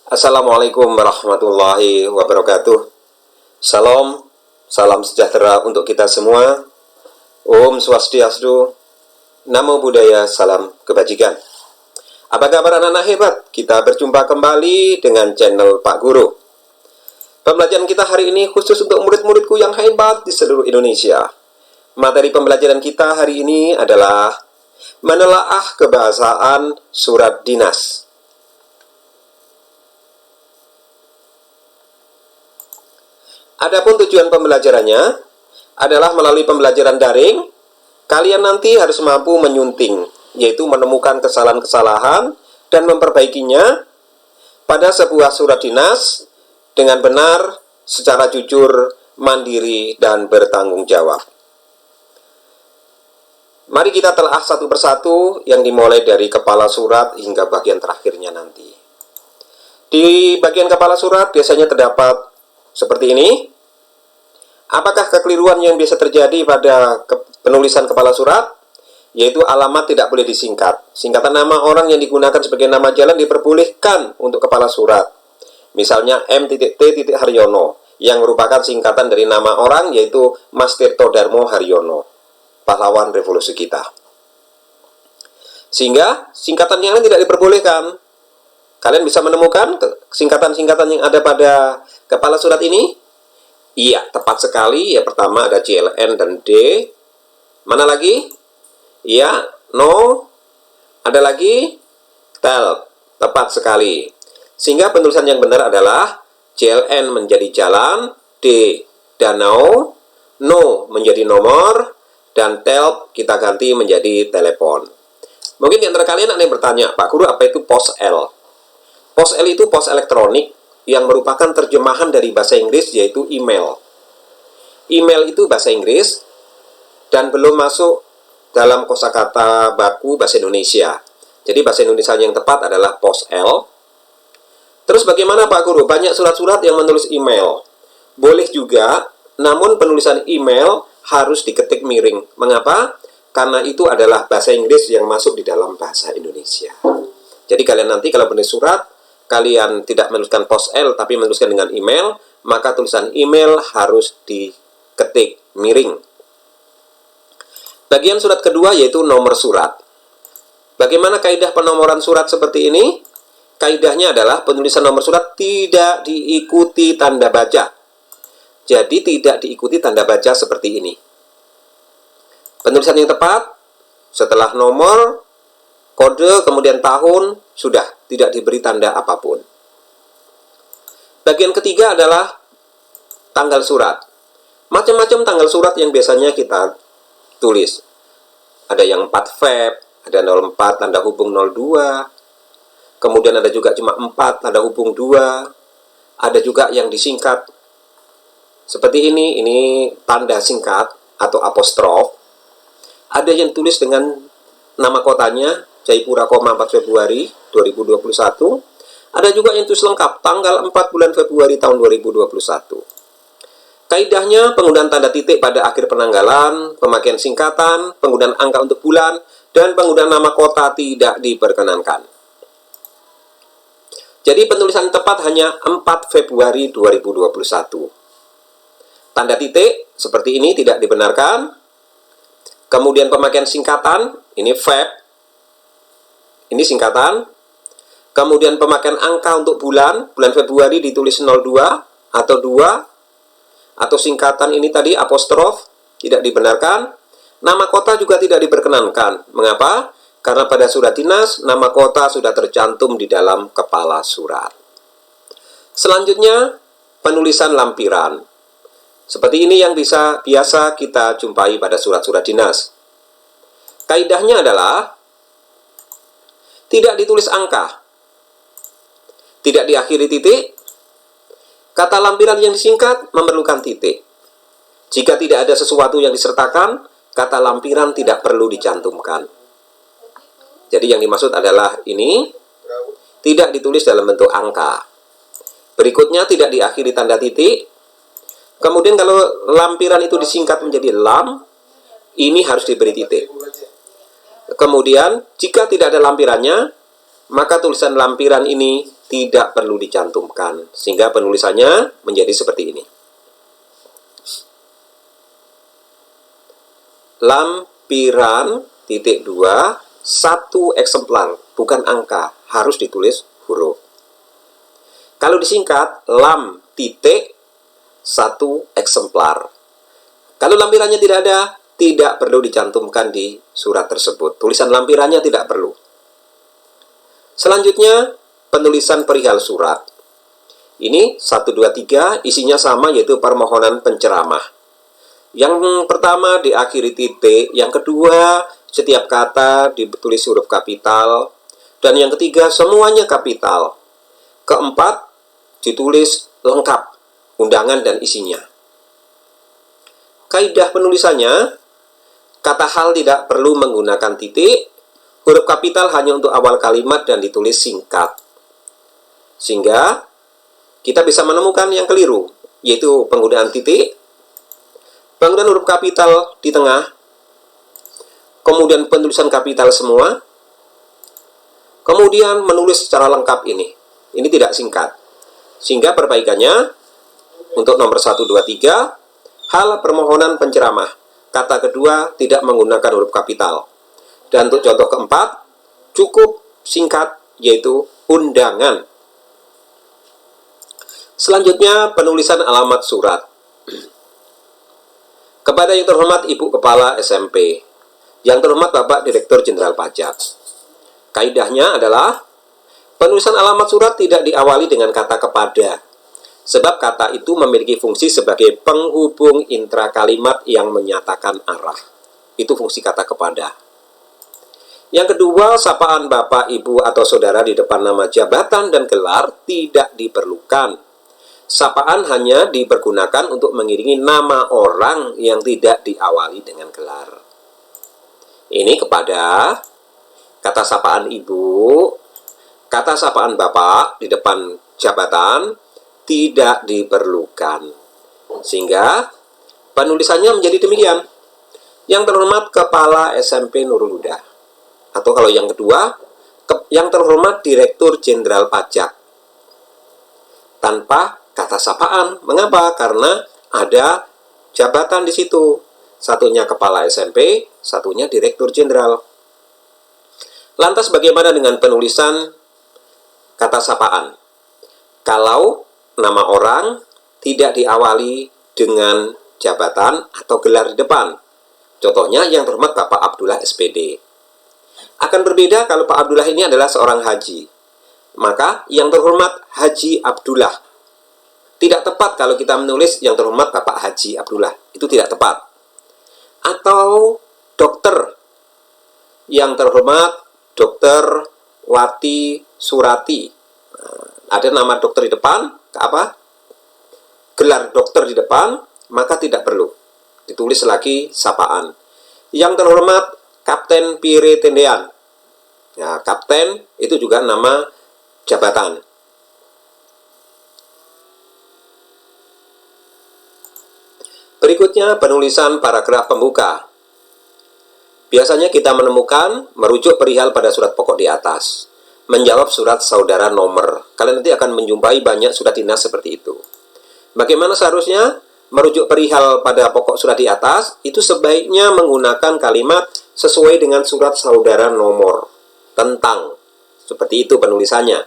Assalamualaikum warahmatullahi wabarakatuh. Salam, salam sejahtera untuk kita semua. Om Swastiastu, Namo Buddhaya, salam kebajikan. Apa kabar anak-anak hebat? Kita berjumpa kembali dengan channel Pak Guru. Pembelajaran kita hari ini khusus untuk murid-muridku yang hebat di seluruh Indonesia. Materi pembelajaran kita hari ini adalah menelaah kebahasaan surat dinas. Adapun tujuan pembelajarannya adalah melalui pembelajaran daring, kalian nanti harus mampu menyunting, yaitu menemukan kesalahan-kesalahan dan memperbaikinya pada sebuah surat dinas dengan benar, secara jujur, mandiri, dan bertanggung jawab. Mari kita telah satu persatu yang dimulai dari kepala surat hingga bagian terakhirnya nanti. Di bagian kepala surat biasanya terdapat seperti ini. Apakah kekeliruan yang biasa terjadi pada penulisan kepala surat? Yaitu alamat tidak boleh disingkat. Singkatan nama orang yang digunakan sebagai nama jalan diperbolehkan untuk kepala surat. Misalnya M.T. Haryono, yang merupakan singkatan dari nama orang yaitu Mas Tirto Darmo Haryono, pahlawan revolusi kita. Sehingga singkatan yang lain tidak diperbolehkan. Kalian bisa menemukan singkatan-singkatan yang ada pada kepala surat ini? Iya, tepat sekali. Ya, pertama ada JLN dan D. Mana lagi? Iya, no. Ada lagi? Tel. Tepat sekali. Sehingga penulisan yang benar adalah JLN menjadi jalan, D danau, no menjadi nomor, dan tel kita ganti menjadi telepon. Mungkin di antara kalian ada yang bertanya, Pak Guru, apa itu pos L? Pos L itu pos elektronik yang merupakan terjemahan dari bahasa Inggris, yaitu email. Email itu bahasa Inggris dan belum masuk dalam kosakata baku bahasa Indonesia. Jadi bahasa Indonesia yang tepat adalah pos L. Terus bagaimana Pak Guru? Banyak surat-surat yang menulis email. Boleh juga, namun penulisan email harus diketik miring. Mengapa? Karena itu adalah bahasa Inggris yang masuk di dalam bahasa Indonesia. Jadi kalian nanti kalau menulis surat, kalian tidak menuliskan pos L tapi menuliskan dengan email, maka tulisan email harus diketik miring. Bagian surat kedua yaitu nomor surat. Bagaimana kaidah penomoran surat seperti ini? Kaidahnya adalah penulisan nomor surat tidak diikuti tanda baca. Jadi tidak diikuti tanda baca seperti ini. Penulisan yang tepat setelah nomor, kode, kemudian tahun, sudah tidak diberi tanda apapun. Bagian ketiga adalah tanggal surat. Macam-macam tanggal surat yang biasanya kita tulis. Ada yang 4 Feb, ada 04 tanda hubung 02, kemudian ada juga cuma 4 tanda hubung 2, ada juga yang disingkat seperti ini tanda singkat atau apostrof. Ada yang tulis dengan nama kotanya, Jayapura, 4 Februari 2021. Ada juga yang tulis lengkap, tanggal 4 bulan Februari tahun 2021. Kaidahnya, penggunaan tanda titik pada akhir penanggalan, pemakaian singkatan, penggunaan angka untuk bulan, dan penggunaan nama kota tidak diperkenankan. Jadi penulisan tepat hanya 4 Februari 2021. Tanda titik seperti ini tidak dibenarkan. Kemudian pemakaian singkatan, ini Feb, ini singkatan. Kemudian pemakaian angka untuk bulan Februari ditulis 02 atau 2, atau singkatan ini tadi apostrof, tidak dibenarkan. Nama kota juga tidak diperkenankan. Mengapa? Karena pada surat dinas, nama kota sudah tercantum di dalam kepala surat. Selanjutnya, penulisan lampiran. Seperti ini yang biasa kita jumpai pada surat-surat dinas. Kaidahnya adalah tidak ditulis angka, tidak diakhiri titik. Kata lampiran yang disingkat memerlukan titik. Jika tidak ada sesuatu yang disertakan, kata lampiran tidak perlu dicantumkan. Jadi yang dimaksud adalah ini tidak ditulis dalam bentuk angka. Berikutnya tidak diakhiri tanda titik. Kemudian kalau lampiran itu disingkat menjadi lam, ini harus diberi titik. Kemudian jika tidak ada lampirannya, maka tulisan lampiran ini tidak perlu dicantumkan. Sehingga penulisannya menjadi seperti ini. Lampiran titik 2 1 eksemplar, bukan angka, harus ditulis huruf. Kalau disingkat lam titik 1 eksemplar. Kalau lampirannya tidak ada, tidak perlu dicantumkan di surat tersebut. Tulisan lampirannya tidak perlu. Selanjutnya, penulisan perihal surat. Ini 1, 2, 3 isinya sama, yaitu permohonan penceramah. Yang pertama diakhiri titik, yang kedua setiap kata ditulis huruf kapital, dan yang ketiga semuanya kapital. Keempat ditulis lengkap undangan dan isinya. Kaidah penulisannya, kata hal tidak perlu menggunakan titik, huruf kapital hanya untuk awal kalimat dan ditulis singkat. Sehingga kita bisa menemukan yang keliru, yaitu penggunaan titik, penggunaan huruf kapital di tengah, kemudian penulisan kapital semua, kemudian menulis secara lengkap ini. Ini tidak singkat. Sehingga perbaikannya, untuk nomor 1, 2, 3, hal permohonan penceramah. Kata kedua tidak menggunakan huruf kapital. Dan untuk contoh keempat, cukup singkat, yaitu undangan. Selanjutnya, penulisan alamat surat. Kepada yang terhormat Ibu Kepala SMP, yang terhormat Bapak Direktur Jenderal Pajak. Kaidahnya adalah, penulisan alamat surat tidak diawali dengan kata kepada, sebab kata itu memiliki fungsi sebagai penghubung intra kalimat yang menyatakan arah. Itu fungsi kata kepada. Yang kedua, sapaan Bapak, Ibu, atau Saudara di depan nama jabatan dan gelar tidak diperlukan. Sapaan hanya dipergunakan untuk mengiringi nama orang yang tidak diawali dengan gelar. Ini kepada, kata sapaan ibu, kata sapaan bapak di depan jabatan tidak diperlukan. Sehingga penulisannya menjadi demikian. Yang terhormat Kepala SMP Nurul Huda. Atau kalau yang kedua, yang terhormat Direktur Jenderal Pajak. Tanpa kata sapaan. Mengapa? Karena ada jabatan di situ. Satunya Kepala SMP, satunya Direktur Jenderal. Lantas bagaimana dengan penulisan kata sapaan? Kalau nama orang tidak diawali dengan jabatan atau gelar di depan. Contohnya yang terhormat Bapak Abdullah SPD. Akan berbeda kalau Pak Abdullah ini adalah seorang haji. Maka yang terhormat Haji Abdullah. Tidak tepat kalau kita menulis yang terhormat Bapak Haji Abdullah. Itu tidak tepat. Atau dokter. Yang terhormat Dokter Wati Surati. Ada nama dokter di depan, gelar dokter di depan, maka tidak perlu ditulis lagi sapaan. Yang terhormat Kapten Pire Tendean. Ya, kapten itu juga nama jabatan. Berikutnya penulisan paragraf pembuka. Biasanya kita menemukan merujuk perihal pada surat pokok di atas. Menjawab surat saudara nomor. Kalian nanti akan menjumpai banyak surat dinas seperti itu. Bagaimana seharusnya merujuk perihal pada pokok surat di atas? Itu sebaiknya menggunakan kalimat sesuai dengan surat saudara nomor. Tentang. Seperti itu penulisannya.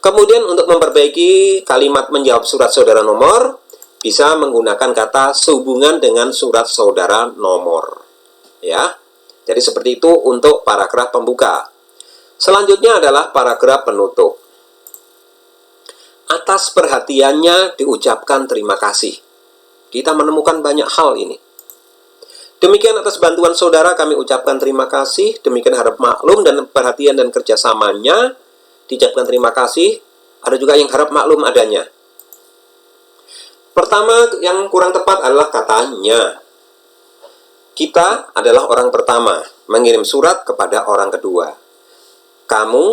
Kemudian untuk memperbaiki kalimat menjawab surat saudara nomor, bisa menggunakan kata sehubungan dengan surat saudara nomor. Ya. Jadi seperti itu untuk paragraf pembuka. Selanjutnya adalah paragraf penutup. Atas perhatiannya diucapkan terima kasih. Kita menemukan banyak hal ini. Demikian atas bantuan saudara kami ucapkan terima kasih. Demikian harap maklum dan perhatian dan kerjasamanya diucapkan terima kasih. Ada juga yang harap maklum adanya. Pertama yang kurang tepat adalah katanya. Kita adalah orang pertama mengirim surat kepada orang kedua. Kamu,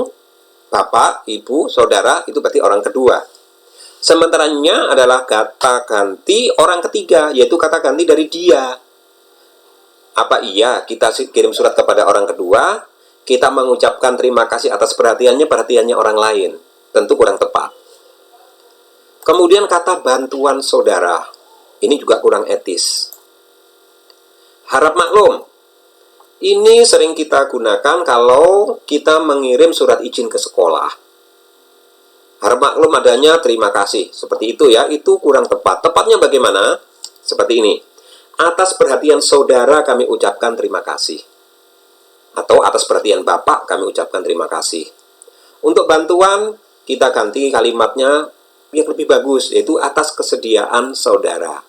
bapak, ibu, saudara, itu berarti orang kedua. Sementaranya adalah kata ganti orang ketiga, yaitu kata ganti dari dia. Apa iya kita kirim surat kepada orang kedua, kita mengucapkan terima kasih atas perhatiannya orang lain? tentu kurang tepat. Kemudian kata bantuan saudara, ini juga kurang etis. Harap maklum, ini sering kita gunakan kalau kita mengirim surat izin ke sekolah. Harap maklum adanya terima kasih, seperti itu ya, itu kurang tepat. Tepatnya bagaimana? Seperti ini. Atas perhatian saudara kami ucapkan terima kasih. Atau atas perhatian Bapak kami ucapkan terima kasih. Untuk bantuan, kita ganti kalimatnya yang lebih bagus, yaitu atas kesediaan saudara.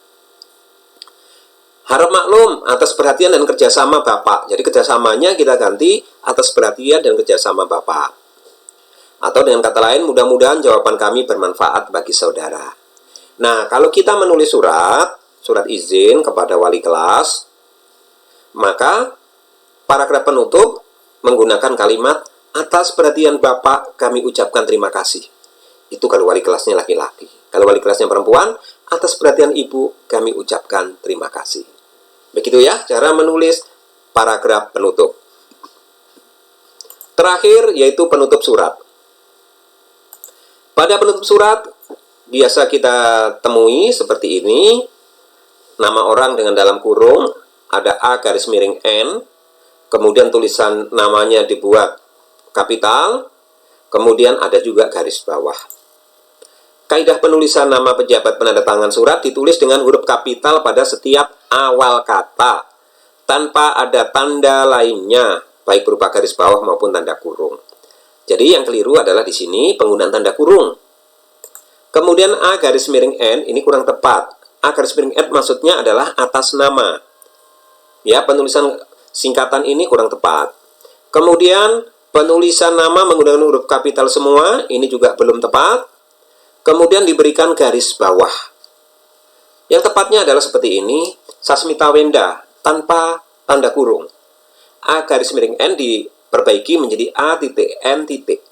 Harap maklum atas perhatian dan kerjasama Bapak. Jadi kerjasamanya kita ganti atas perhatian dan kerjasama Bapak. Atau dengan kata lain, mudah-mudahan jawaban kami bermanfaat bagi saudara. Nah, kalau kita menulis surat izin kepada wali kelas, maka paragraf penutup menggunakan kalimat atas perhatian Bapak kami ucapkan terima kasih. Itu kalau wali kelasnya laki-laki. Kalau wali kelasnya perempuan, atas perhatian Ibu kami ucapkan terima kasih. Begitu ya cara menulis paragraf penutup. Terakhir yaitu penutup surat. Pada penutup surat biasa kita temui seperti ini. Nama orang dengan dalam kurung, ada A garis miring N, kemudian tulisan namanya dibuat kapital, kemudian ada juga garis bawah. Kaidah penulisan nama pejabat penandatangan surat ditulis dengan huruf kapital pada setiap awal kata, tanpa ada tanda lainnya, baik berupa garis bawah maupun tanda kurung. Jadi yang keliru adalah di sini penggunaan tanda kurung. Kemudian A garis miring N, ini kurang tepat. A garis miring N maksudnya adalah atas nama. Ya, penulisan singkatan ini kurang tepat. Kemudian penulisan nama menggunakan huruf kapital semua, ini juga belum tepat. Kemudian diberikan garis bawah. Yang tepatnya adalah seperti ini, Sasmita Wenda tanpa tanda kurung. A garis miring N diperbaiki menjadi A titik N titik.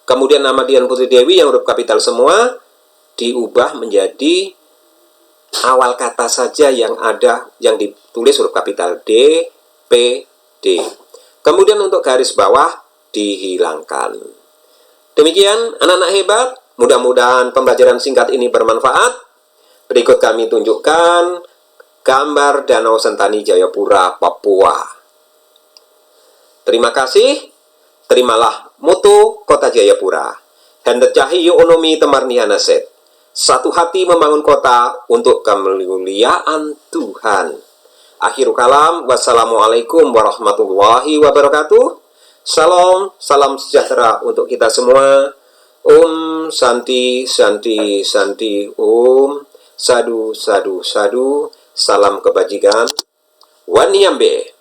Kemudian nama Dian Putri Dewi yang huruf kapital semua diubah menjadi awal kata saja yang ada yang ditulis huruf kapital D, P, D. Kemudian untuk garis bawah dihilangkan. Demikian anak-anak hebat, mudah-mudahan pembelajaran singkat ini bermanfaat. Berikut kami tunjukkan gambar Danau Sentani Jayapura, Papua. Terima kasih. Terimalah moto Kota Jayapura. Hendet Cahiyo Onomi Temarnianaset. Satu hati membangun kota untuk kemuliaan Tuhan. Akhirul kalam, wassalamualaikum warahmatullahi wabarakatuh. Salam, salam sejahtera untuk kita semua. Om Santi, Santi, Santi, Om. Sadu, sadu, sadu. Salam kebajikan. Waniambe.